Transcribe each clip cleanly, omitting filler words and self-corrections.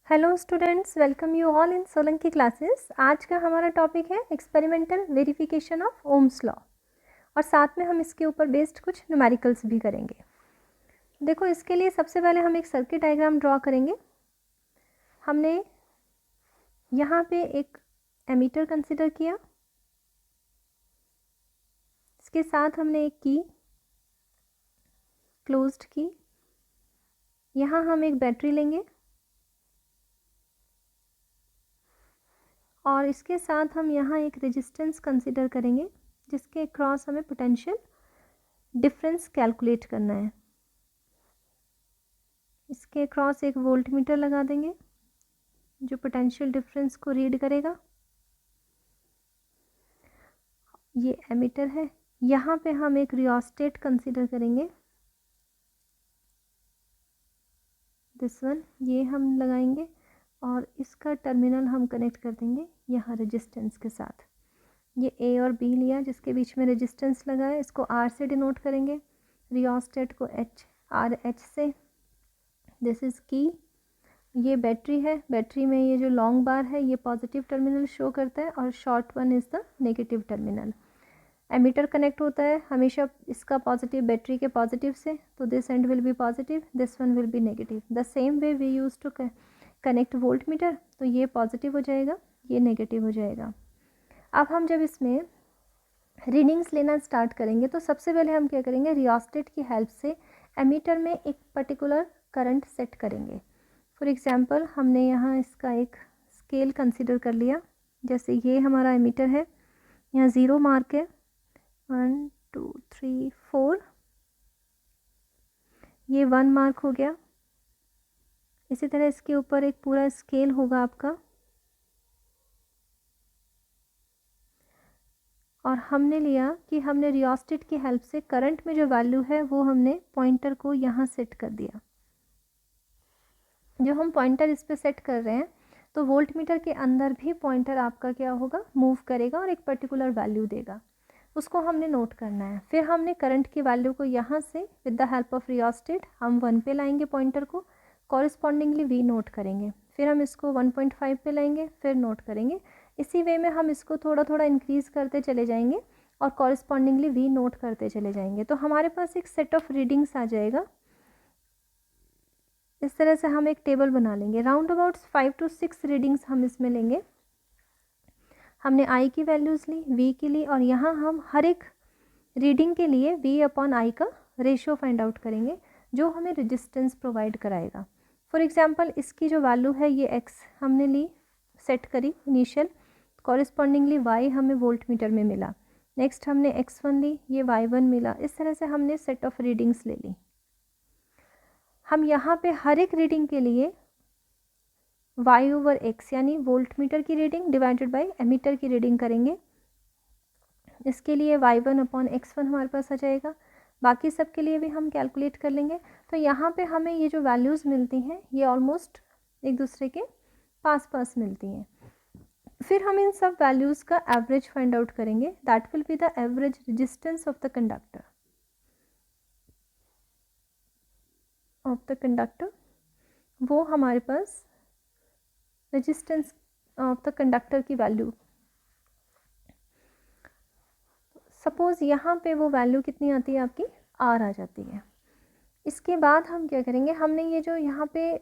Hello students, welcome you all in Solanki classes. आज का हमारा टॉपिक है experimental verification of Ohm's law और साथ में हम इसके ऊपर बेस्ड कुछ न्यूमेरिकल्स भी करेंगे। देखो, इसके लिए सबसे पहले हम एक सर्किट डायग्राम ड्रॉ करेंगे। हमने यहाँ पे एक एमीटर कंसिडर किया, इसके साथ हमने एक की क्लोज्ड की। यहाँ हम एक बैटरी लेंगे और इसके साथ हम यहाँ एक रेजिस्टेंस कंसिडर करेंगे जिसके क्रॉस हमें पोटेंशियल डिफरेंस कैलकुलेट करना है। इसके क्रॉस एक वोल्ट मीटर लगा देंगे जो पोटेंशियल डिफरेंस को रीड करेगा। ये एमीटर है। यहाँ पे हम एक रियोस्टेट कंसीडर करेंगे, दिस वन, ये हम लगाएंगे और इसका टर्मिनल हम कनेक्ट कर देंगे यहाँ रेजिस्टेंस के साथ। ये ए और बी लिया जिसके बीच में रेजिस्टेंस लगा है, इसको आर से डिनोट करेंगे, रियोस्टेट को एच आर एच से। दिस इज़ की। ये बैटरी है, बैटरी में ये जो लॉन्ग बार है ये पॉजिटिव टर्मिनल शो करता है और short one is the negative terminal. Ammeter connect होता है हमेशा इसका पॉजिटिव बैटरी के पॉजिटिव से, तो this end will be positive, this one will be negative. The same way we use to connect voltmeter, तो ये पॉजिटिव हो जाएगा, ये नेगेटिव हो जाएगा। अब हम जब इसमें रीडिंग्स लेना स्टार्ट करेंगे तो सबसे पहले हम क्या करेंगे, रियोस्टेट की हेल्प से एमीटर में एक पर्टिकुलर करंट सेट करेंगे। फॉर एग्जांपल हमने यहाँ इसका एक स्केल कंसिडर कर लिया। जैसे ये हमारा एमीटर है, यहाँ 0 मार्क है, 1 2 3 4, ये 1 मार्क हो गया। इसी तरह इसके ऊपर एक पूरा स्केल होगा आपका, और हमने लिया कि हमने रियोस्टेट की हेल्प से करंट में जो वैल्यू है वो हमने पॉइंटर को यहाँ सेट कर दिया। जो हम पॉइंटर इस पर सेट कर रहे हैं तो वोल्ट मीटर के अंदर भी पॉइंटर आपका क्या होगा, मूव करेगा और एक पर्टिकुलर वैल्यू देगा, उसको हमने नोट करना है। फिर हमने करंट की वैल्यू को यहाँ से with the help of rheostat हम 1 पे लाएंगे पॉइंटर को, कॉरिस्पॉन्डिंगली वी नोट करेंगे। फिर हम इसको 1.5 पे लाएंगे, फिर नोट करेंगे। इसी वे में हम इसको थोड़ा थोड़ा इंक्रीज़ करते चले जाएंगे और कॉरिस्पॉन्डिंगली वी नोट करते चले जाएंगे, तो हमारे पास एक सेट ऑफ रीडिंग्स आ जाएगा। इस तरह से हम एक टेबल बना लेंगे। राउंड अबाउट 5 to 6 रीडिंग्स हम इसमें लेंगे। हमने आई की वैल्यूज़ ली, वी की ली, और यहाँ हम हर एक रीडिंग के लिए वी अपॉन आई का रेशियो फाइंड आउट करेंगे जो हमें रेजिस्टेंस प्रोवाइड कराएगा। फॉर एग्जांपल इसकी जो वैल्यू है ये एक्स हमने ली, सेट करी इनिशियल, कॉरिस्पॉन्डिंगली वाई हमें वोल्ट मीटर में मिला। नेक्स्ट हमने x1 ली, ये y1 मिला। इस तरह से हमने सेट ऑफ रीडिंग्स ले ली। हम यहाँ पे हर एक रीडिंग के लिए y/x यानी वोल्ट मीटर की रीडिंग डिवाइडेड बाय एमीटर की रीडिंग करेंगे। इसके लिए y1 अपॉन x1 हमारे पास आ जाएगा। बाकी सब के लिए भी हम कैलकुलेट कर लेंगे। तो यहाँ पे हमें ये जो वैल्यूज़ मिलती हैं ये ऑलमोस्ट एक दूसरे के पास पास मिलती हैं। फिर हम इन सब वैल्यूज़ का एवरेज फाइंड आउट करेंगे, that will be the average resistance of the conductor वो हमारे पास रेजिस्टेंस ऑफ द कंडक्टर की वैल्यू, सपोज़ यहाँ पे वो वैल्यू कितनी आती है आपकी, आर आ जाती है। इसके बाद हम क्या करेंगे, हमने ये जो यहाँ पे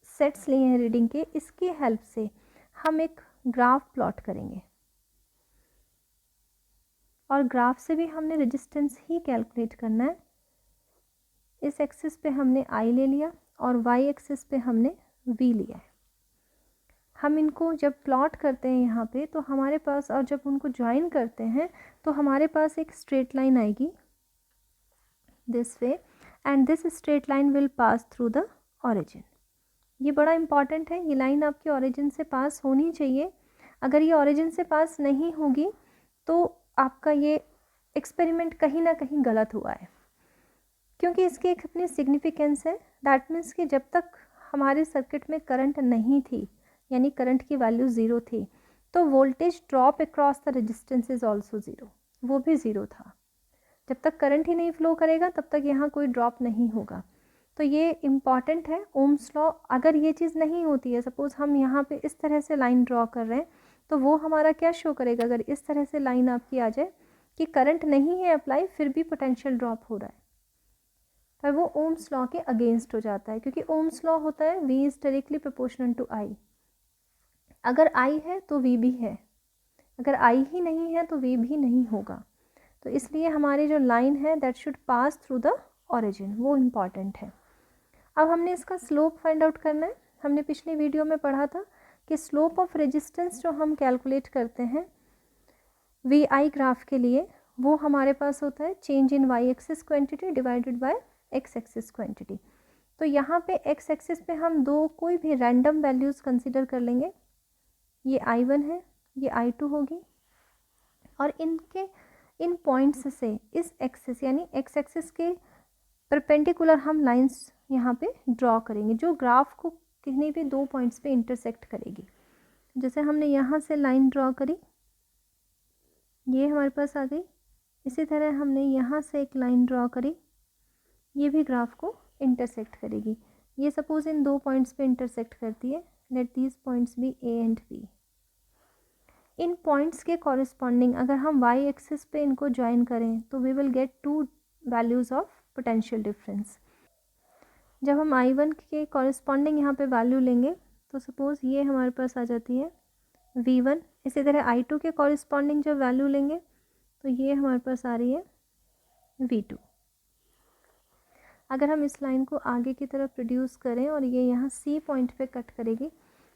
सेट्स लिए हैं रीडिंग के, इसकी हेल्प से हम एक ग्राफ प्लॉट करेंगे और ग्राफ से भी हमने रेजिस्टेंस ही कैलकुलेट करना है। इस एक्सिस पे हमने आई ले लिया और वाई एक्सिस पे हमने वी लिया है। हम इनको जब प्लॉट करते हैं यहाँ पे तो हमारे पास, और जब उनको ज्वाइन करते हैं तो हमारे पास एक स्ट्रेट लाइन आएगी this way, and this straight line will pass through the origin. ये बड़ा इंपॉर्टेंट है, ये लाइन आपकी ऑरिजिन से पास होनी चाहिए। अगर ये ऑरिजिन से पास नहीं होगी तो आपका ये एक्सपेरिमेंट कहीं ना कहीं गलत हुआ है, क्योंकि इसकी एक अपनी सिग्निफिकेंस है। दैट मीन्स कि जब तक हमारे सर्किट में करंट नहीं थी, यानी करंट की वैल्यू 0 थी, तो voltage drop across the resistance is also 0, वो भी 0 था। जब तक करंट ही नहीं फ्लो करेगा तब तक यहाँ कोई ड्रॉप नहीं होगा। तो ये इम्पॉर्टेंट है ओम्स लॉ। अगर ये चीज़ नहीं होती है, सपोज़ हम यहाँ पे इस तरह से लाइन ड्रॉ कर रहे हैं, तो वो हमारा क्या शो करेगा, अगर इस तरह से लाइन आपकी आ जाए कि करंट नहीं है अप्लाई फिर भी पोटेंशियल ड्रॉप हो रहा है, पर वो ओम्स लॉ के अगेंस्ट हो जाता है, क्योंकि ओम्स लॉ होता है V is directly proportional to I। अगर I है तो V भी है, अगर I ही नहीं है तो V भी नहीं होगा। तो इसलिए हमारी जो लाइन है that should pass through the origin, वो इम्पॉर्टेंट है। अब हमने इसका स्लोप फाइंड आउट करना है। हमने पिछली वीडियो में पढ़ा था कि स्लोप ऑफ रेजिस्टेंस जो हम कैलकुलेट करते हैं VI ग्राफ के लिए, वो हमारे पास होता है change in Y axis quantity divided by X axis quantity. तो यहाँ पे X एक्सिस पे हम दो कोई भी रैंडम वैल्यूज़ कंसीडर कर लेंगे। ये I1 है, ये I2 होगी, और इन पॉइंट्स से इस एक्सिस यानी X एक्सिस के परपेंडिकुलर हम लाइंस यहाँ पे ड्रॉ करेंगे जो ग्राफ को किन्हीं भी दो पॉइंट्स पे इंटरसेक्ट करेगी। जैसे हमने यहाँ से लाइन ड्रॉ करी, ये हमारे पास आ गई। इसी तरह हमने यहाँ से एक लाइन ड्रॉ करी, ये भी ग्राफ को इंटरसेक्ट करेगी। ये सपोज इन दो पॉइंट्स पे इंटरसेक्ट करती है, let these points be A and B। इन पॉइंट्स के कॉरिस्पॉन्डिंग अगर हम Y एक्सिस पे इनको ज्वाइन करें तो we will get two values of potential difference. जब हम I1 के कॉरिस्पॉन्डिंग यहाँ पे वैल्यू लेंगे तो सपोज़ ये हमारे पास आ जाती है V1। इसी तरह I2 के कॉरिस्पॉन्डिंग जब वैल्यू लेंगे तो ये हमारे पास आ रही है V2। अगर हम इस लाइन को आगे की तरफ प्रोड्यूस करें और ये यहाँ C पॉइंट पे कट करेगी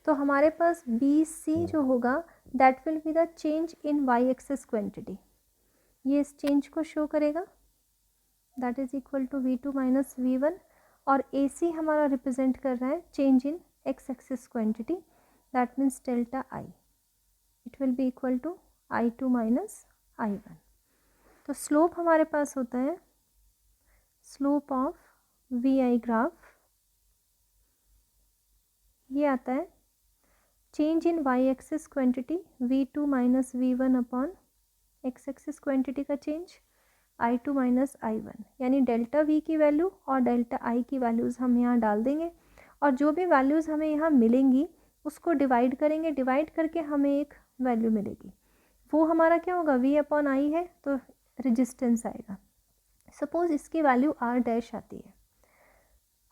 तो हमारे पास BC जो होगा that will be the change in Y axis quantity. ये इस चेंज को शो करेगा, that is equal to V2 minus V1। और AC हमारा रिप्रेजेंट कर रहा है change in X axis quantity, that means delta I। It will be equal to I2 minus I1। तो स्लोप हमारे पास होता है स्लोप ऑफ VI ग्राफ, ये आता है change in Y axis quantity V2 minus V1 upon X axis quantity का change I2 minus I1, यानी delta V की वैल्यू और डेल्टा I की वैल्यूज़ हम यहाँ डाल देंगे और जो भी वैल्यूज़ हमें यहाँ मिलेंगी उसको डिवाइड करेंगे, डिवाइड करके हमें एक वैल्यू मिलेगी। वो हमारा क्या होगा, V अपॉन I है तो रेजिस्टेंस आएगा। सपोज़ इसकी वैल्यू R डैश आती है।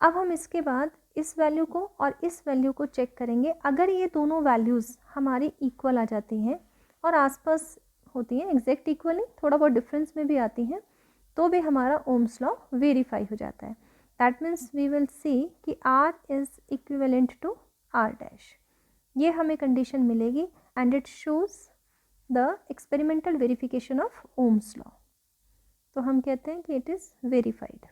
अब हम इसके बाद इस वैल्यू को और इस वैल्यू को चेक करेंगे। अगर ये दोनों वैल्यूज़ हमारी इक्वल आ जाती हैं और आसपास होती हैं, एग्जैक्ट इक्वल नहीं, थोड़ा बहुत डिफरेंस में भी आती हैं, तो भी हमारा ओम्स लॉ वेरीफाई हो जाता है। That means we will see कि R is equivalent to R dash. ये हमें कंडीशन मिलेगी and it shows the experimental verification of Ohm's law. तो हम कहते हैं कि इट इज़ वेरीफाइड।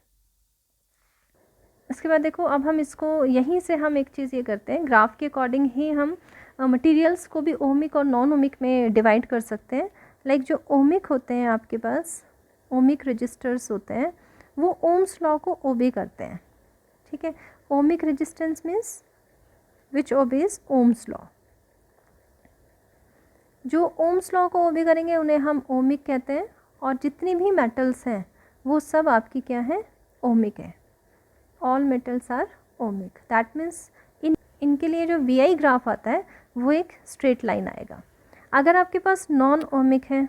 इसके बाद देखो, अब हम इसको यहीं से हम एक चीज़ ये करते हैं, ग्राफ के अकॉर्डिंग ही हम मटेरियल्स को भी ओमिक और नॉन ओमिक में डिवाइड कर सकते हैं। लाइक जो ओमिक होते हैं आपके पास, ओमिक रजिस्टर्स होते हैं, वो ओम्स लॉ को ओबे करते हैं। ठीक है, ohmic resistance means which obeys Ohm's law. जो ओम्स लॉ को ओबे करेंगे उन्हें हम ओमिक कहते हैं, और जितनी भी मेटल्स हैं वो सब आपकी क्या है, ओमिक है। All metals are ohmic. That means इनके लिए जो VI ग्राफ आता है वो एक स्ट्रेट लाइन आएगा। अगर आपके पास नॉन ओमिक है,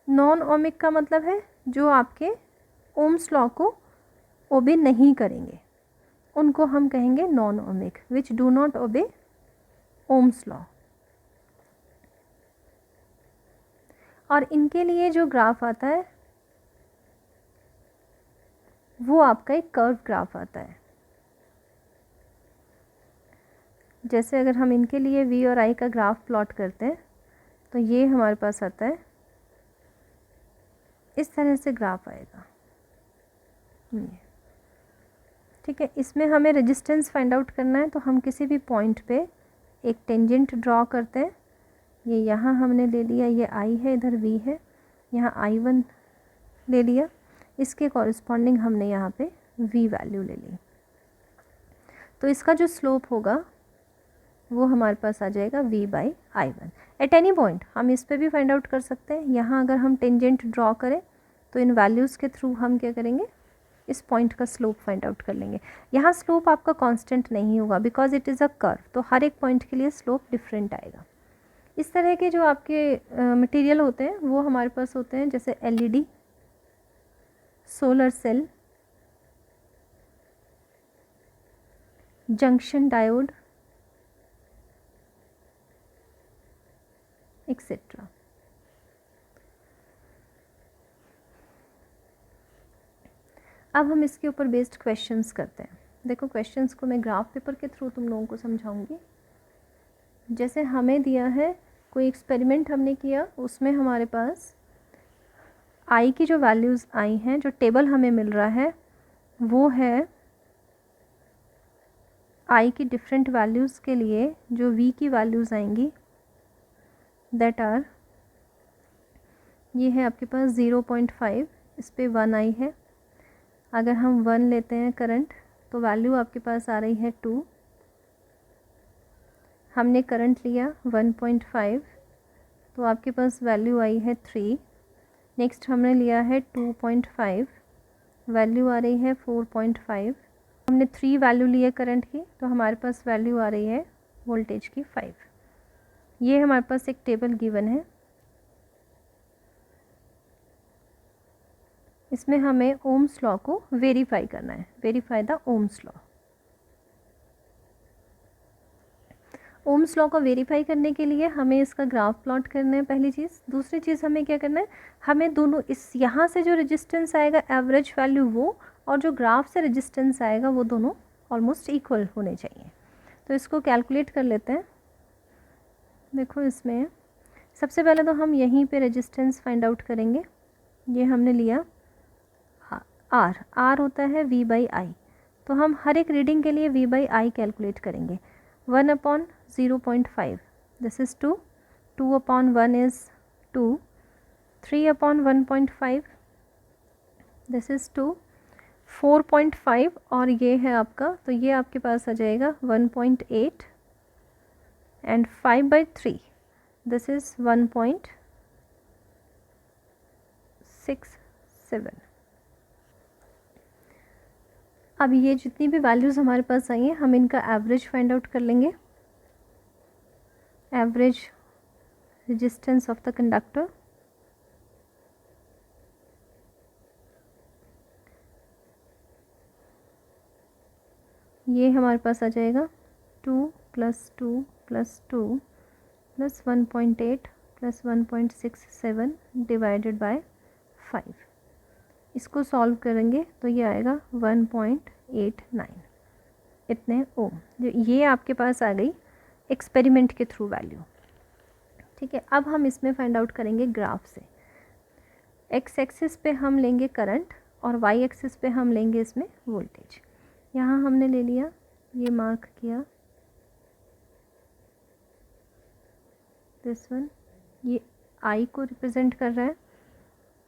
नॉन ओमिक का मतलब है जो आपके ओम्स लॉ को ओबे नहीं करेंगे, उनको हम कहेंगे non ohmic, which do not obey Ohm's law. और इनके लिए जो ग्राफ आता है वो आपका एक कर्व ग्राफ आता है। जैसे अगर हम इनके लिए V और I का ग्राफ प्लॉट करते हैं तो ये हमारे पास आता है, इस तरह से ग्राफ आएगा। ठीक है, इसमें हमें रेजिस्टेंस फाइंड आउट करना है, तो हम किसी भी पॉइंट पे एक टेंजेंट ड्रॉ करते हैं। ये यहाँ हमने ले लिया, ये I है, इधर V है, यहाँ I1 ले लिया, इसके कॉरिस्पॉन्डिंग हमने यहाँ पे V वैल्यू ले ली। तो इसका जो स्लोप होगा वो हमारे पास आ जाएगा V by I1 at any point. हम इस पे भी फाइंड आउट कर सकते हैं। यहाँ अगर हम टेंजेंट ड्रॉ करें तो इन वैल्यूज़ के थ्रू हम क्या करेंगे, इस पॉइंट का स्लोप फाइंड आउट कर लेंगे। यहाँ स्लोप आपका कांस्टेंट नहीं होगा because it is a curve, तो हर एक पॉइंट के लिए स्लोप डिफरेंट आएगा। इस तरह के जो आपके मटेरियल होते हैं वो हमारे पास होते हैं, जैसे LED, solar cell, junction diode etcetera. अब हम इसके ऊपर बेस्ड क्वेश्चंस करते हैं। देखो क्वेश्चंस को मैं ग्राफ पेपर के थ्रू तुम लोगों को समझाऊंगी। जैसे हमें दिया है कोई एक्सपेरिमेंट हमने किया, उसमें हमारे पास आई की जो वैल्यूज़ आई हैं, जो टेबल हमें मिल रहा है वो है आई की डिफरेंट वैल्यूज़ के लिए जो वी की वैल्यूज़ आएंगी दैट आर, ये है आपके पास 0.5, इस पे 1 आई है। अगर हम 1 लेते हैं करंट तो वैल्यू आपके पास आ रही है 2। हमने करंट लिया 1.5 तो आपके पास वैल्यू आई है 3। नेक्स्ट हमने लिया है 2.5, वैल्यू आ रही है 4.5। हमने 3 वैल्यू ली है करंट की तो हमारे पास वैल्यू आ रही है वोल्टेज की 5। ये हमारे पास एक टेबल गिवन है। इसमें हमें ओम्स लॉ को वेरीफाई करना है, verify the Ohm's law. Ohm's law को वेरीफाई करने के लिए हमें इसका ग्राफ प्लॉट करना है पहली चीज़। दूसरी चीज़ हमें क्या करना है, हमें दोनों इस यहाँ से जो रेजिस्टेंस आएगा एवरेज वैल्यू वो, और जो ग्राफ से रेजिस्टेंस आएगा वो दोनों ऑलमोस्ट इक्वल होने चाहिए। तो इसको कैलकुलेट कर लेते हैं। देखो इसमें सबसे पहले तो हम यहीं पे रेजिस्टेंस फाइंड आउट करेंगे। ये हमने लिया आर होता है वी बाई आई, तो हम हर एक रीडिंग के लिए वी बाई आई कैलकुलेट करेंगे। 1/0.5, this is 2, 2/1 is 2, 3/1.5, this is 2, 4.5 और ये है आपका, तो ये आपके पास आ जाएगा 1.8 एंड 5/3, दिस इज़ 1.67। अब ये जितनी भी वैल्यूज़ हमारे पास आई हैं हम इनका एवरेज फाइंड आउट कर लेंगे। Average resistance of the conductor, ये हमारे पास आ जाएगा 2 + 2 + 2 + 1.8 + 1.67 डिवाइडेड बाय 5। इसको सॉल्व करेंगे तो ये आएगा 1.89 इतने ओम। ये आपके पास आ गई एक्सपेरिमेंट के थ्रू वैल्यू। ठीक है, अब हम इसमें फाइंड आउट करेंगे ग्राफ से। एक्स एक्सिस पे हम लेंगे करंट और वाई एक्सिस पे हम लेंगे इसमें वोल्टेज। यहाँ हमने ले लिया, ये मार्क किया दिस वन, ये आई को रिप्रेजेंट कर रहा है,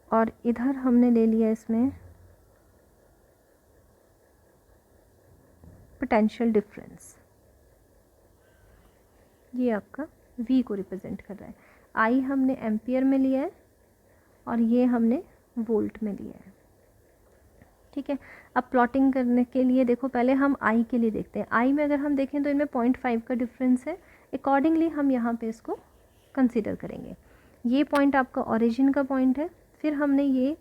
और इधर हमने ले लिया इसमें पोटेंशियल डिफरेंस, ये आपका V को रिप्रेजेंट कर रहा है। I हमने एम्पियर में लिया है और ये हमने वोल्ट में लिया है। ठीक है, अब प्लॉटिंग करने के लिए देखो पहले हम I के लिए देखते हैं। I में अगर हम देखें तो इनमें 0.5 का डिफरेंस है, अकॉर्डिंगली हम यहाँ पे इसको कंसीडर करेंगे। ये पॉइंट आपका ओरिजिन का पॉइंट है, फिर हमने ये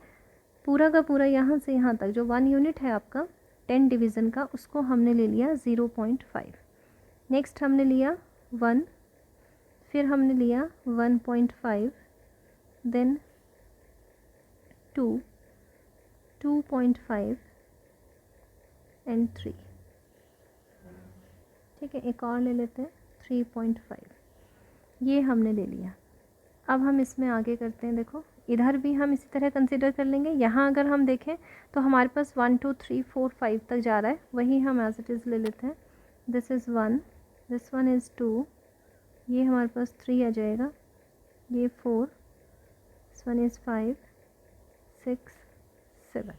पूरा का पूरा यहाँ से यहाँ तक जो 1 यूनिट है आपका 10 डिवीज़न का, उसको हमने ले लिया 0.5। नेक्स्ट हमने लिया 1, फिर हमने लिया 1.5, देन 2, 2.5 एंड 3। ठीक है, एक और ले लेते हैं 3.5, ये हमने ले लिया। अब हम इसमें आगे करते हैं। देखो इधर भी हम इसी तरह कंसिडर कर लेंगे। यहाँ अगर हम देखें तो हमारे पास 1 2 3 4 5 तक जा रहा है, वही हम एज इट इज़ ले लेते हैं। This is 1, this one is 2, ये हमारे पास 3 आ जाएगा, ये 4, दिस वन इज़ 5 6 7।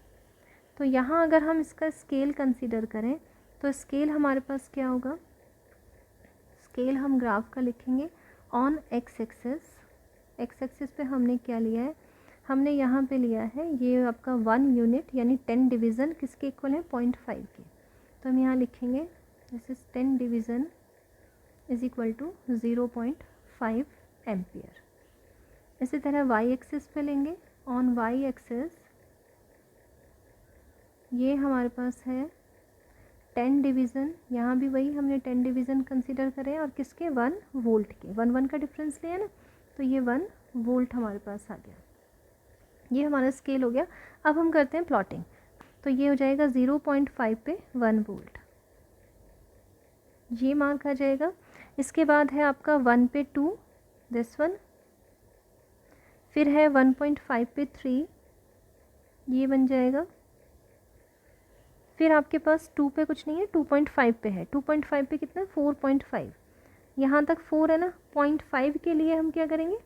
तो यहाँ अगर हम इसका स्केल कंसीडर करें तो स्केल हमारे पास क्या होगा, स्केल हम ग्राफ का लिखेंगे on x axis. X axis पे हमने क्या लिया है, हमने यहाँ पे लिया है ये आपका 1 यूनिट यानी 10 डिवीज़न किसके इक्वल है 0.5 के, तो हम यहाँ लिखेंगे this is 10 division is equal to 0.5 ampere. इसी तरह वाई एक्सिस पे लेंगे, ऑन वाई एक्सिस ये हमारे पास है 10 डिवीज़न, यहाँ भी वही हमने 10 डिवीज़न कंसिडर करें और किसके 1 वोल्ट के, 1 का डिफरेंस लिया ना, तो ये 1 वोल्ट हमारे पास आ गया। ये हमारा स्केल हो गया। अब हम करते हैं प्लॉटिंग, तो ये हो जाएगा 0.5 पे 1 वोल्ट, ये मार्क आ जाएगा। इसके बाद है आपका 1 पे 2 दिस वन, फिर है 1.5 पे 3 ये बन जाएगा, फिर आपके पास 2 पे कुछ नहीं है 2.5 पे है, 2.5 पे कितना 4.5, यहाँ तक 4 है ना, 0.5 के लिए हम क्या करेंगे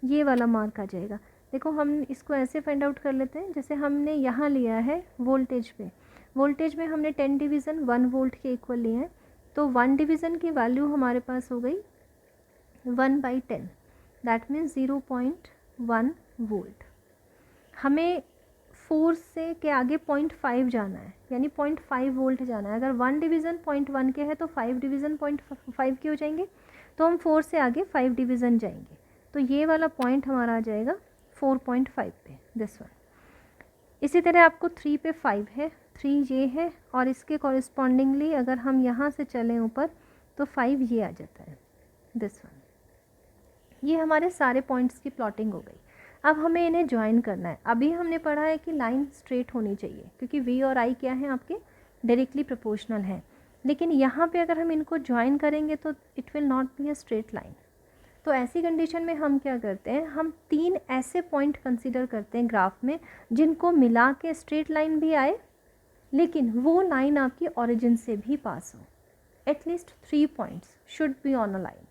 ये वाला मार्क आ जाएगा। देखो हम इसको ऐसे फाइंड आउट कर लेते हैं, जैसे हमने यहाँ लिया है वोल्टेज पे, वोल्टेज में हमने 10 डिवीज़न 1 वोल्ट के इक्वल लिए हैं, तो 1 डिवीज़न की वैल्यू हमारे पास हो गई 1/10 दैट मीन्स 0.1 वोल्ट। हमें 4 से के आगे 0.5 जाना है, यानी 0.5 वोल्ट जाना है। अगर 1 डिवीज़न 0.1 के है तो 5 डिवीज़न 0.5 के हो जाएंगे, तो हम 4 से आगे 5 डिवीज़न जाएंगे, तो ये वाला पॉइंट हमारा आ जाएगा 4.5 पे दिस वन। इसी तरह आपको 3 पे 5 है, 3 ये है, और इसके कॉरिस्पॉन्डिंगली अगर हम यहाँ से चलें ऊपर तो 5 ये आ जाता है दिस वन। ये हमारे सारे पॉइंट्स की प्लॉटिंग हो गई। अब हमें इन्हें ज्वाइन करना है। अभी हमने पढ़ा है कि लाइन स्ट्रेट होनी चाहिए क्योंकि वी और आई क्या है आपके डायरेक्टली प्रोपोर्शनल है, लेकिन यहाँ पे अगर हम इनको ज्वाइन करेंगे तो it will not be a straight line. तो ऐसी कंडीशन में हम क्या करते हैं, हम 3 ऐसे पॉइंट कंसीडर करते हैं ग्राफ में जिनको मिला के स्ट्रेट लाइन भी आए, लेकिन वो लाइन आपकी ओरिजिन से भी पास हो। At least 3 points should be on a line,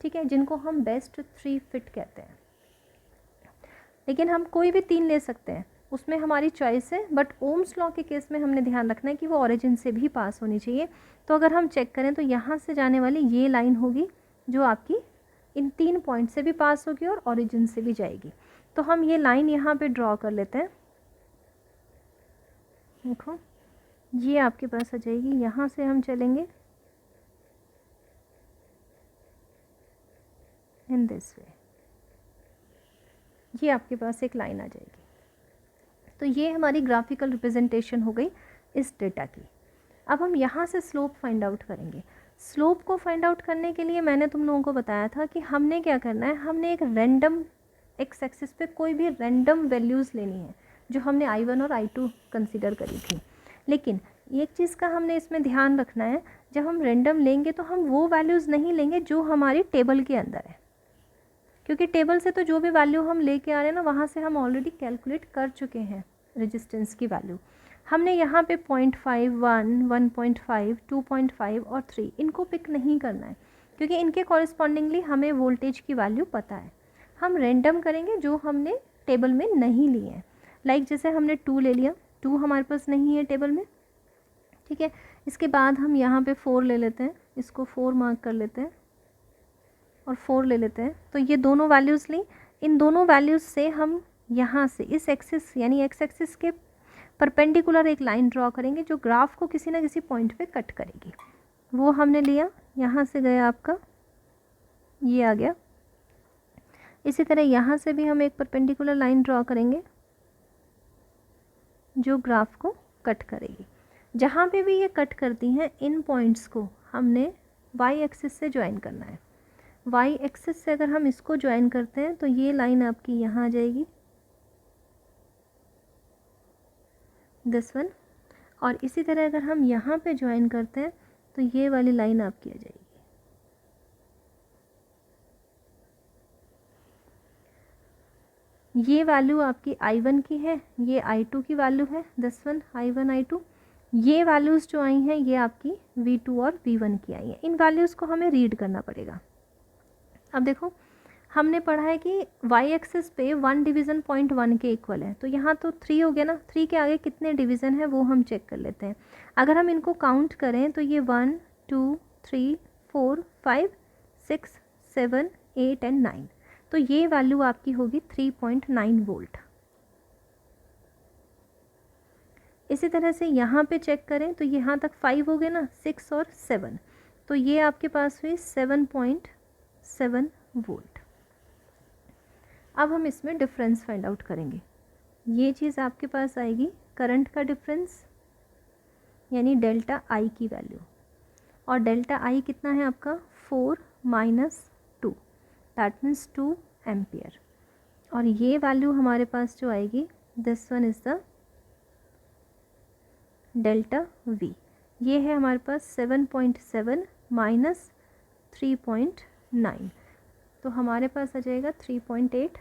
ठीक है, जिनको हम बेस्ट 3 फिट कहते हैं। लेकिन हम कोई भी 3 ले सकते हैं, उसमें हमारी चॉइस है, बट ओम्स लॉ के केस में हमने ध्यान रखना है कि वो ओरिजिन से भी पास होनी चाहिए। तो अगर हम चेक करें तो यहाँ से जाने वाली ये लाइन होगी जो आपकी इन 3 पॉइंट से भी पास होगी और ओरिजिन से भी जाएगी। तो हम ये लाइन यहाँ पे ड्रॉ कर लेते हैं। देखो ये आपके पास आ जाएगी, यहाँ से हम चलेंगे इन दिस वे, ये आपके पास एक लाइन आ जाएगी। तो ये हमारी ग्राफिकल रिप्रेजेंटेशन हो गई इस डेटा की। अब हम यहाँ से स्लोप फाइंड आउट करेंगे। स्लोप को फाइंड आउट करने के लिए मैंने तुम लोगों को बताया था कि हमने क्या करना है, हमने एक रैंडम एक्स एक्सिस पे कोई भी रैंडम वैल्यूज़ लेनी है जो हमने I1 और I2 कंसिडर करी थी। लेकिन एक चीज़ का हमने इसमें ध्यान रखना है, जब हम रैंडम लेंगे तो हम वो वैल्यूज़ नहीं लेंगे जो हमारी टेबल के अंदर है, क्योंकि टेबल से तो जो भी वैल्यू हम लेके आ रहे हैं ना वहाँ से हम ऑलरेडी कैलकुलेट कर चुके हैं रेजिस्टेंस की वैल्यू। हमने यहाँ पे 0.5, 1, 1.5, 2.5 और 3 इनको पिक नहीं करना है, क्योंकि इनके कॉरिस्पॉन्डिंगली हमें वोल्टेज की वैल्यू पता है। हम रैंडम करेंगे जो हमने टेबल में नहीं लिए हैं। लाइक जैसे हमने 2 ले लिया, 2 हमारे पास नहीं है टेबल में, ठीक है। इसके बाद हम यहाँ पे 4 ले लेते हैं, इसको 4 मार्क कर लेते हैं और 4 ले लेते हैं। तो ये दोनों वैल्यूज़ ली, इन दोनों वैल्यूज़ से हम यहाँ से इस एक्सिस यानी एक्स एक्सिस के परपेंडिकुलर एक लाइन ड्रॉ करेंगे जो ग्राफ को किसी ना किसी पॉइंट पे कट करेगी। वो हमने लिया, यहाँ से गया आपका ये आ गया। इसी तरह यहाँ से भी हम एक परपेंडिकुलर लाइन ड्रॉ करेंगे जो ग्राफ को कट करेगी। जहाँ पे भी ये कट करती हैं इन पॉइंट्स को हमने वाई एक्सिस से ज्वाइन करना है। वाई एक्सिस से अगर हम इसको ज्वाइन करते हैं तो ये लाइन आपकी यहाँ आ जाएगी दिस वन, और इसी तरह अगर हम यहाँ पे ज्वाइन करते हैं तो ये वाली लाइन आपकी आ जाएगी। ये वैल्यू आपकी I1 की है, ये I2 की वैल्यू है दिस वन, I1 I2। ये वैल्यूज़ जो आई हैं ये आपकी V2 और V1 की आई हैं। इन वैल्यूज़ को हमें रीड करना पड़ेगा। अब देखो हमने पढ़ा है कि y एक्सिस पे 1 डिवीज़न 0.1 के इक्वल है, तो यहाँ तो 3 हो गया ना, 3 के आगे कितने डिवीज़न है वो हम चेक कर लेते हैं। अगर हम इनको काउंट करें तो ये 1, 2, 3, 4, 5, 6, 7, 8 एंड 9, तो ये वैल्यू आपकी होगी 3.9 वोल्ट। इसी तरह से यहाँ पे चेक करें तो यहाँ तक 5 हो गए ना, 6 और 7, तो ये आपके पास हुई 7.7 वोल्ट। अब हम इसमें डिफरेंस फाइंड आउट करेंगे। ये चीज़ आपके पास आएगी करंट का डिफरेंस, यानी डेल्टा आई की वैल्यू, और डेल्टा आई कितना है आपका 4 माइनस 2, दैट मीन्स 2 एम्पियर। और ये वैल्यू हमारे पास जो आएगी, this one is the delta we. ये है हमारे पास 7.7 माइनस 3.9, तो हमारे पास आ जाएगा 3.8।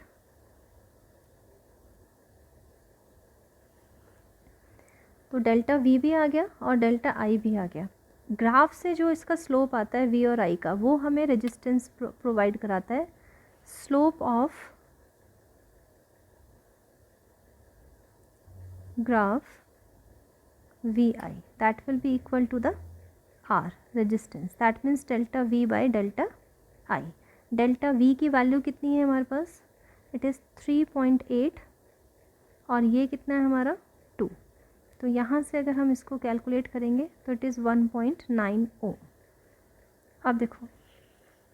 तो डेल्टा वी भी आ गया और डेल्टा आई भी आ गया। ग्राफ से जो इसका स्लोप आता है वी और आई का, वो हमें रेजिस्टेंस प्रोवाइड कराता है। Slope of graph V I that will be equal to the R resistance, that means delta V by delta I. Delta V की वैल्यू कितनी है हमारे पास, इट इज़ 3.8, और ये कितना है हमारा 2। तो यहाँ से अगर हम इसको कैलकुलेट करेंगे तो इट इज़ 1.9 ओम। अब देखो,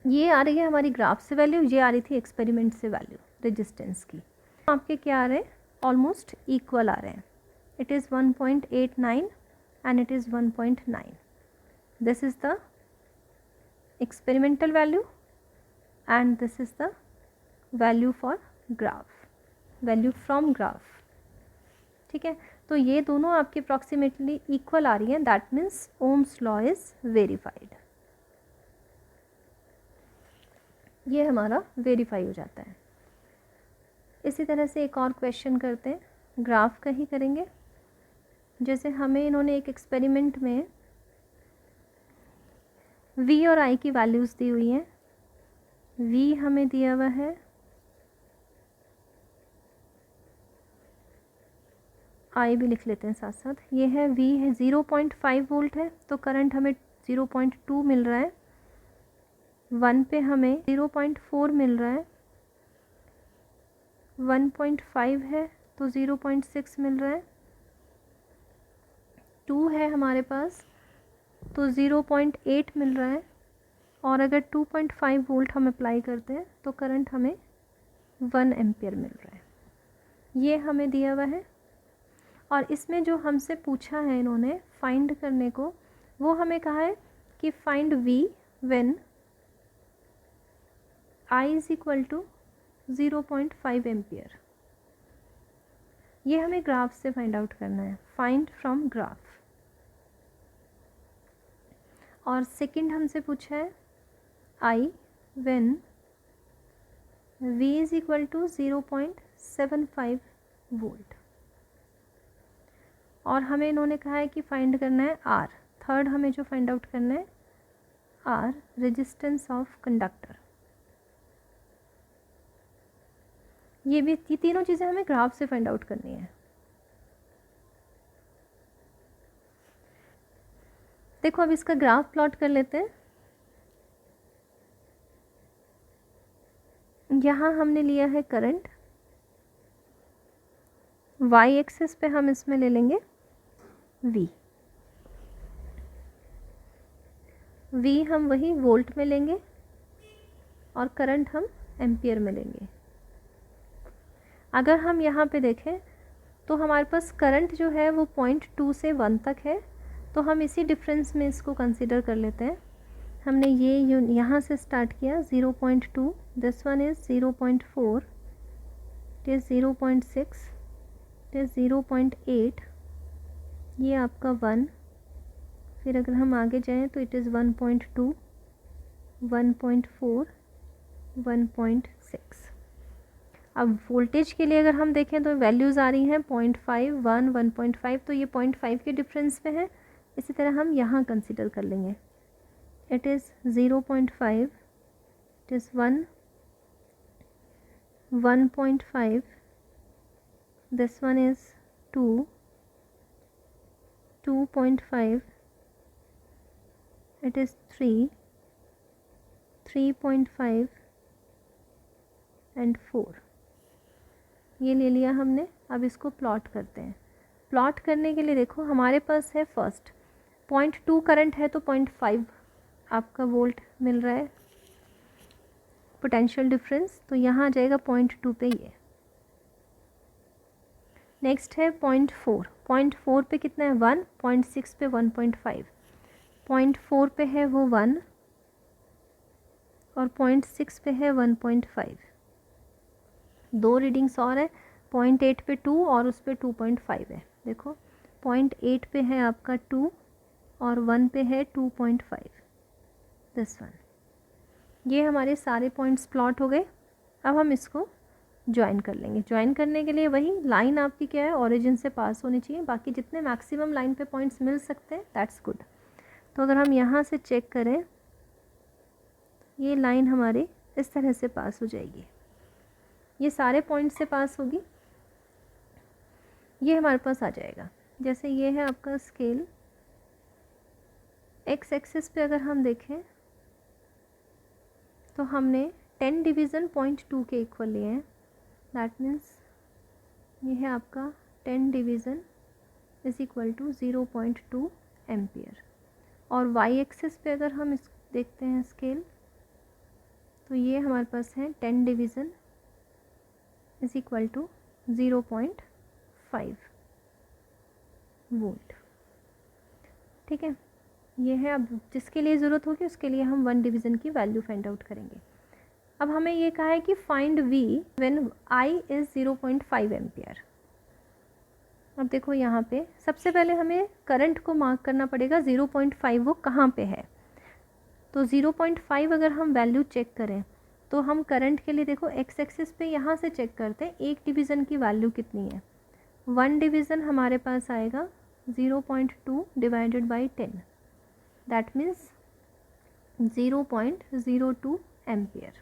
ये आ रही है हमारी ग्राफ से वैल्यू, ये आ रही थी एक्सपेरिमेंट से वैल्यू रेजिस्टेंस की। आपके क्या आ रहे हैं, ऑलमोस्ट इक्वल आ रहे हैं। It is 1.89 and it is 1.9। This is the experimental value and this is the value for graph, value from graph. ठीक है, तो ये दोनों आपकी अप्रॉक्सीमेटली इक्वल आ रही हैं, that means Ohm's law is verified. ये हमारा वेरीफाई हो जाता है। इसी तरह से एक और क्वेश्चन करते हैं, ग्राफ का ही करेंगे। जैसे हमें इन्होंने एक एक्सपेरिमेंट में वी और आई की वैल्यूज़ दी हुई हैं। वी हमें दिया हुआ है आई भी लिख लेते हैं साथ साथ। ये है वी है 0.5 वोल्ट है, तो करंट हमें 0.2 मिल रहा है। 1 पे हमें 0.4 मिल रहा है, 1.5 है तो 0.6 मिल रहा है, 2 है हमारे पास तो 0.8 मिल रहा है, और अगर 2.5 वोल्ट हम अप्लाई करते हैं तो करंट हमें 1 एम्पियर मिल रहा है। ये हमें दिया हुआ है। और इसमें जो हमसे पूछा है इन्होंने फाइंड करने को, वो हमें कहा है कि find V when I is equal to 0.5 ampere. ये हमें ग्राफ से फाइंड आउट करना है, फाइंड फ्रॉम ग्राफ। और सेकंड हमसे पूछा है I when V is equal to 0.75 volt, और हमें इन्होंने कहा है कि फाइंड करना है आर। थर्ड हमें जो फाइंड आउट करना है आर, रेजिस्टेंस ऑफ कंडक्टर। ये तीनों चीज़ें हमें ग्राफ से फाइंड आउट करनी है। देखो अब इसका ग्राफ प्लॉट कर लेते हैं। यहाँ हमने लिया है करंट, वाई एक्सिस पे हम इसमें ले लेंगे वी। वी हम वही वोल्ट में लेंगे और करंट हम एम्पियर में लेंगे। अगर हम यहाँ पे देखें तो हमारे पास करंट जो है वो 0.2 से 1 तक है, तो हम इसी डिफरेंस में इसको कंसीडर कर लेते हैं। हमने ये यहाँ से स्टार्ट किया 0.2, this one is 0.4, it is 0.6, it is 0.8, ये आपका 1। फिर अगर हम आगे जाएं तो इट इज़ 1.2, 1.4, 1.6। अब वोल्टेज के लिए अगर हम देखें तो वैल्यूज़ आ रही हैं 0.5, 1, 1.5, तो ये 0.5 के डिफरेंस पे है। इसी तरह हम यहाँ कंसीडर कर लेंगे, it is 0.5, it is 1, 1.5, this one is 2, 2.5, it is 3, 3.5 and 4। ये ले लिया हमने। अब इसको प्लॉट करते हैं। प्लॉट करने के लिए देखो हमारे पास है फर्स्ट 0.2 करंट है तो 0.5 आपका वोल्ट मिल रहा है पोटेंशियल डिफरेंस, तो यहाँ आ जाएगा 0.2 पे ये। नेक्स्ट है 0.4, 0.4 पे कितना है 1, 0.6 पे 1.5, 0.4 पे है वो 1 और 0.6 पे है 1.5। दो रीडिंग्स और है, 0.8 पे 2 और उस पे 2.5 है। देखो 0.8 पे है आपका 2 और 1 पे है 2.5, दिस वन। ये हमारे सारे पॉइंट्स प्लॉट हो गए। अब हम इसको ज्वाइन कर लेंगे। ज्वाइन करने के लिए वही लाइन आपकी क्या है, ओरिजिन से पास होनी चाहिए। बाकी जितने मैक्सिमम लाइन पे पॉइंट्स मिल सकते हैं दैट्स गुड। तो अगर हम यहाँ से चेक करें, ये लाइन हमारी इस तरह से पास हो जाएगी, ये सारे पॉइंट से पास होगी, ये हमारे पास आ जाएगा। जैसे ये है आपका स्केल, एक्स एक्सिस पे अगर हम देखें तो हमने 10 डिवीज़न 0.2 के इक्वल लिए हैं। दैट मीन्स ये है आपका 10 division is equal to 0.2 ampere. और वाई एक्सिस पे अगर हम इस देखते हैं स्केल, तो ये हमारे पास है 10 division is equal to 0.5 volt. ठीक है, ये है। अब जिसके लिए ज़रूरत होगी उसके लिए हम 1 डिवीज़न की वैल्यू फाइंड आउट करेंगे। अब हमें ये कहा है कि find V when I is 0.5 ampere. अब देखो यहाँ पे सबसे पहले हमें करंट को मार्क करना पड़ेगा 0.5 वो कहाँ पे है। तो 0.5 अगर हम वैल्यू चेक करें तो हम करंट के लिए देखो एक्स एक्सिस पे यहाँ से चेक करते हैं एक डिवीज़न की वैल्यू कितनी है। 1 डिवीज़न हमारे पास आएगा 0.2 divided by 10, that means 0.02 ampere.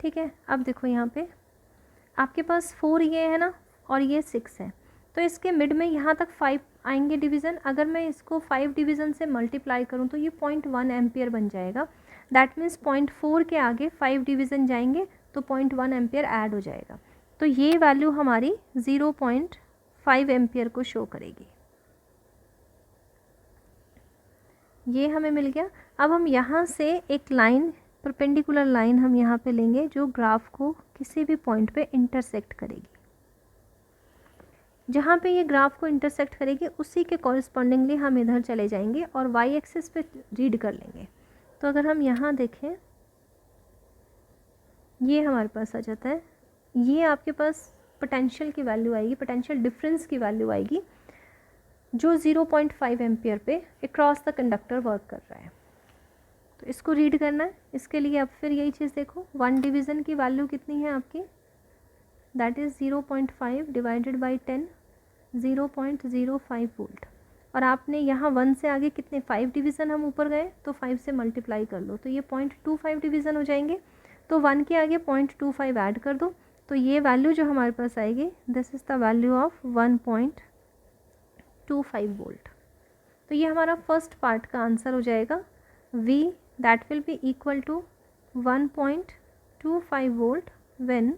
ठीक है, अब देखो यहाँ पे आपके पास 4 ये है ना और ये 6 है, तो इसके मिड में यहाँ तक 5 आएंगे डिवीज़न। अगर मैं इसको 5 डिवीज़न से मल्टीप्लाई करूँ तो ये 0.1 एम्पियर बन जाएगा। दैट मीन्स 0.4 के आगे 5 डिवीज़न जाएंगे तो 0.1 एम्पियर ऐड हो जाएगा। तो ये वैल्यू हमारी 0.5 एम्पियर को शो करेगी। ये हमें मिल गया। अब हम यहाँ से एक लाइन, परपेंडिकुलर लाइन हम यहाँ पे लेंगे जो ग्राफ को किसी भी पॉइंट पे इंटरसेक्ट करेगी। जहाँ पे ये ग्राफ को इंटरसेक्ट करेगी उसी के कॉरस्पॉन्डिंगली हम इधर चले जाएंगे और वाई एक्सिस पे रीड कर लेंगे। तो अगर हम यहाँ देखें, ये हमारे पास आ जाता है, ये आपके पास पोटेंशियल की वैल्यू आएगी, पोटेंशियल डिफरेंस की वैल्यू आएगी जो 0.5 एम्पियर पे अक्रॉस द कंडक्टर वर्क कर रहा है। तो इसको रीड करना है। इसके लिए अब फिर यही चीज़ देखो, 1 डिवीज़न की वैल्यू कितनी है आपकी, that is 0.5 divided by 10, 0.05 volt. और आपने यहाँ 1 से आगे कितने 5 डिवीज़न हम ऊपर गए तो 5 से मल्टीप्लाई कर लो तो ये 0.25 डिवीज़न हो जाएंगे। तो 1 के आगे 0.25 ऐड कर दो तो ये वैल्यू जो हमारे पास आएगी, this is the value of 1.25 volt. तो ये हमारा फर्स्ट पार्ट का आंसर हो जाएगा। V that will be equal to 1.25 volt when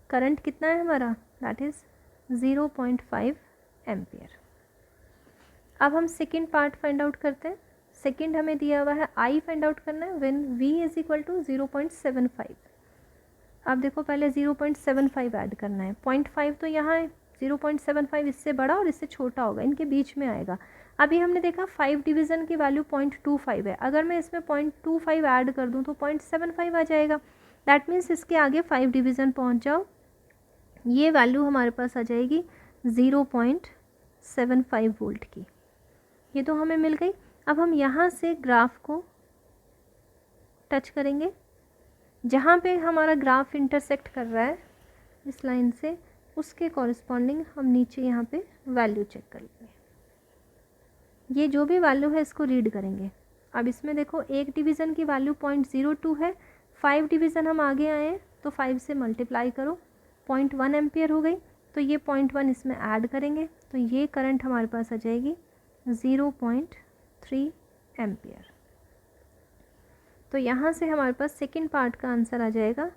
current कितना है हमारा, दैट इज़ 0.5 एम्पियर। अब हम सेकेंड पार्ट फाइंड आउट करते हैं। सेकेंड हमें दिया हुआ है I फाइंड आउट करना है when V is equal to 0.75। अब देखो पहले 0.75 ऐड करना है, 0.5 तो यहाँ है, 0.75 इससे बड़ा और इससे छोटा होगा, इनके बीच में आएगा। अभी हमने देखा 5 डिवीज़न की वैल्यू 0.25 है, अगर मैं इसमें 0.25 ऐड कर दूँ तो 0.75 आ जाएगा। दैट मीन्स इसके आगे 5 डिवीज़न पहुँच जाओ, ये वैल्यू हमारे पास आ जाएगी 0.75 वोल्ट की। ये तो हमें मिल गई। अब हम यहाँ से ग्राफ को टच करेंगे, जहाँ पे हमारा ग्राफ इंटरसेक्ट कर रहा है इस लाइन से, उसके कॉरस्पॉन्डिंग हम नीचे यहाँ पे वैल्यू चेक कर लेंगे। ये जो भी वैल्यू है इसको रीड करेंगे। अब इसमें देखो एक डिवीज़न की वैल्यू 0.02 है, 5 डिवीज़न हम आगे आए हैं तो 5 से मल्टीप्लाई करो, 0.1 एम्पियर हो गई। तो ये 0.1 इसमें ऐड करेंगे तो ये करंट हमारे पास आ जाएगी 0.3 एम्पियर। तो यहाँ से हमारे पास सेकेंड पार्ट का आंसर आ जाएगा।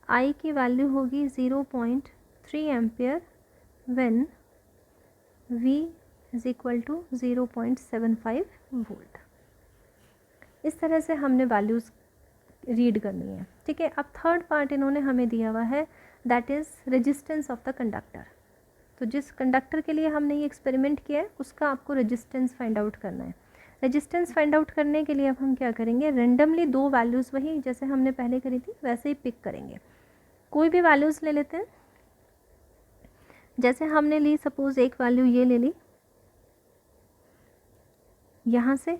I की वैल्यू होगी 0.3 ampere when V is equal to 0.75 volt. इस तरह से हमने वैल्यूज़ रीड करनी है, ठीक है। अब थर्ड पार्ट इन्होंने हमें दिया हुआ है, that is resistance of the conductor. तो जिस कंडक्टर के लिए हमने ये एक्सपेरिमेंट किया है उसका आपको रेजिस्टेंस फाइंड आउट करना है। रेजिस्टेंस फाइंड आउट करने के लिए अब हम क्या करेंगे, रेंडमली दो वैल्यूज़ वही जैसे हमने पहले करी थी वैसे ही पिक करेंगे। कोई भी वैल्यूज़ ले लेते हैं, जैसे हमने ली सपोज़ एक वैल्यू ये ले ली यहाँ से,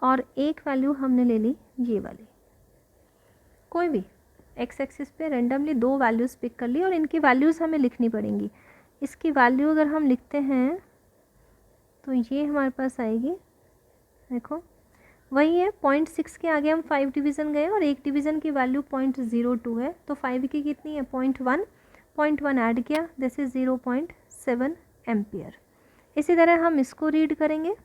और एक वैल्यू हमने ले ली ये वाली। कोई भी एक्स एक्सिस पे रेंडमली दो वैल्यूज़ पिक कर ली और इनकी वैल्यूज़ हमें लिखनी पड़ेंगी। इसकी वैल्यू अगर हम लिखते हैं तो ये हमारे पास आएगी, देखो वही है 0.6 के आगे हम 5 डिवीज़न गए और एक डिवीज़न की वैल्यू 0.02 है, तो 5 की कितनी है 0.1 ऐड किया, दिस इज़ 0.7 एम्पियर। इसी तरह हम इसको रीड करेंगे,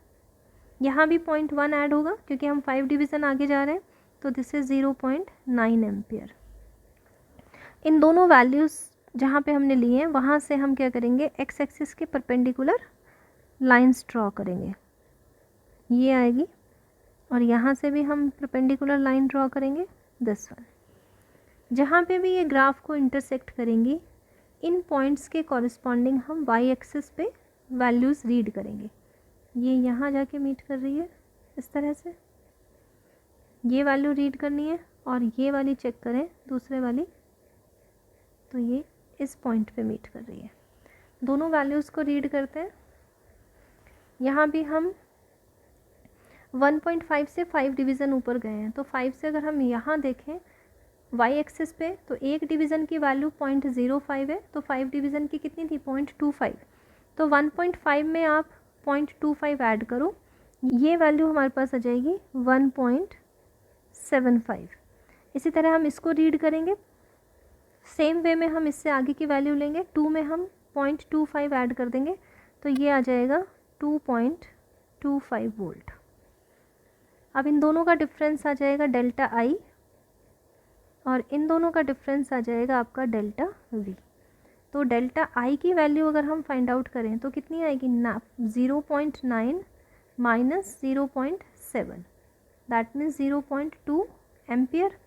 यहाँ भी 0.1 ऐड होगा क्योंकि हम 5 डिवीज़न आगे जा रहे हैं, तो दिस इज़ 0.9 एम्पियर। इन दोनों वैल्यूज़ जहाँ पे हमने लिए हैं वहाँ से हम क्या करेंगे, एक्स एक्सिस के परपेंडिकुलर लाइंस ड्रॉ करेंगे, ये आएगी, और यहाँ से भी हम परपेंडिकुलर लाइन ड्रॉ करेंगे, दिस वन। जहाँ पे भी ये ग्राफ को इंटरसेक्ट करेंगी इन पॉइंट्स के कॉरस्पॉन्डिंग हम वाई एक्सिस पे वैल्यूज़ रीड करेंगे। ये यहाँ जाके मीट कर रही है इस तरह से, ये वैल्यू रीड करनी है, और ये वाली चेक करें दूसरे वाली, तो ये इस पॉइंट पे मीट कर रही है। दोनों वैल्यूज़ को रीड करते हैं। यहाँ भी हम 1.5 से 5 डिवीज़न ऊपर गए हैं, तो 5 से अगर हम यहाँ देखें वाई एक्सिस पे तो एक डिवीज़न की वैल्यू 0.05 है, तो 5 डिवीज़न की कितनी थी 0.25, तो 1.5 में आप 0.25 ऐड करो, ये वैल्यू हमारे पास आ जाएगी 1.75। इसी तरह हम इसको रीड करेंगे, सेम वे में हम इससे आगे की वैल्यू लेंगे, 2 में हम 0.25 ऐड कर देंगे, तो ये आ जाएगा 2.25 वोल्ट। अब इन दोनों का डिफरेंस आ जाएगा डेल्टा आई, और इन दोनों का डिफरेंस आ जाएगा आपका डेल्टा वी। तो डेल्टा आई की वैल्यू अगर हम फाइंड आउट करें तो कितनी आएगी ना, 0.9 माइनस 0.7, दैट मीन्स 0.2 एम्पियर।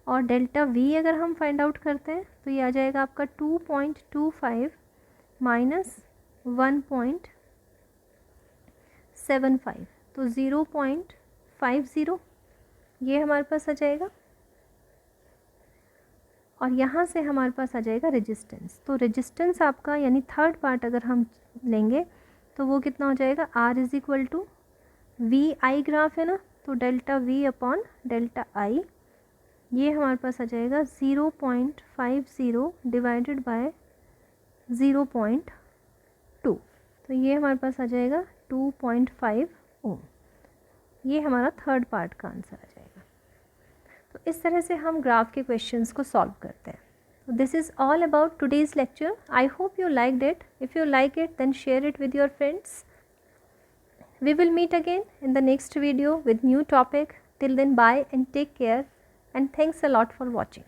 और डेल्टा वी अगर हम फाइंड आउट करते हैं तो ये आ जाएगा आपका 2.25 माइनस 1.75, तो 0.50 ये हमारे पास आ जाएगा। और यहाँ से हमारे पास आ जाएगा रेजिस्टेंस। तो रेजिस्टेंस आपका यानी थर्ड पार्ट अगर हम लेंगे तो वो कितना हो जाएगा, R is equal to V I graph है ना, तो delta V upon delta I, ये हमारे पास आ जाएगा 0.50 डिवाइडेड बाय 0.2, तो ये हमारे पास आ जाएगा 2.5 ओम। ये हमारा थर्ड पार्ट का आंसर आ जाएगा। तो इस तरह से हम ग्राफ के क्वेश्चंस को सॉल्व करते हैं। So this is all about today's lecture. I hope you liked it. If you like it, then share it with your friends. We will meet again in the next video with new topic. Till then, bye and take care, and thanks a lot for watching.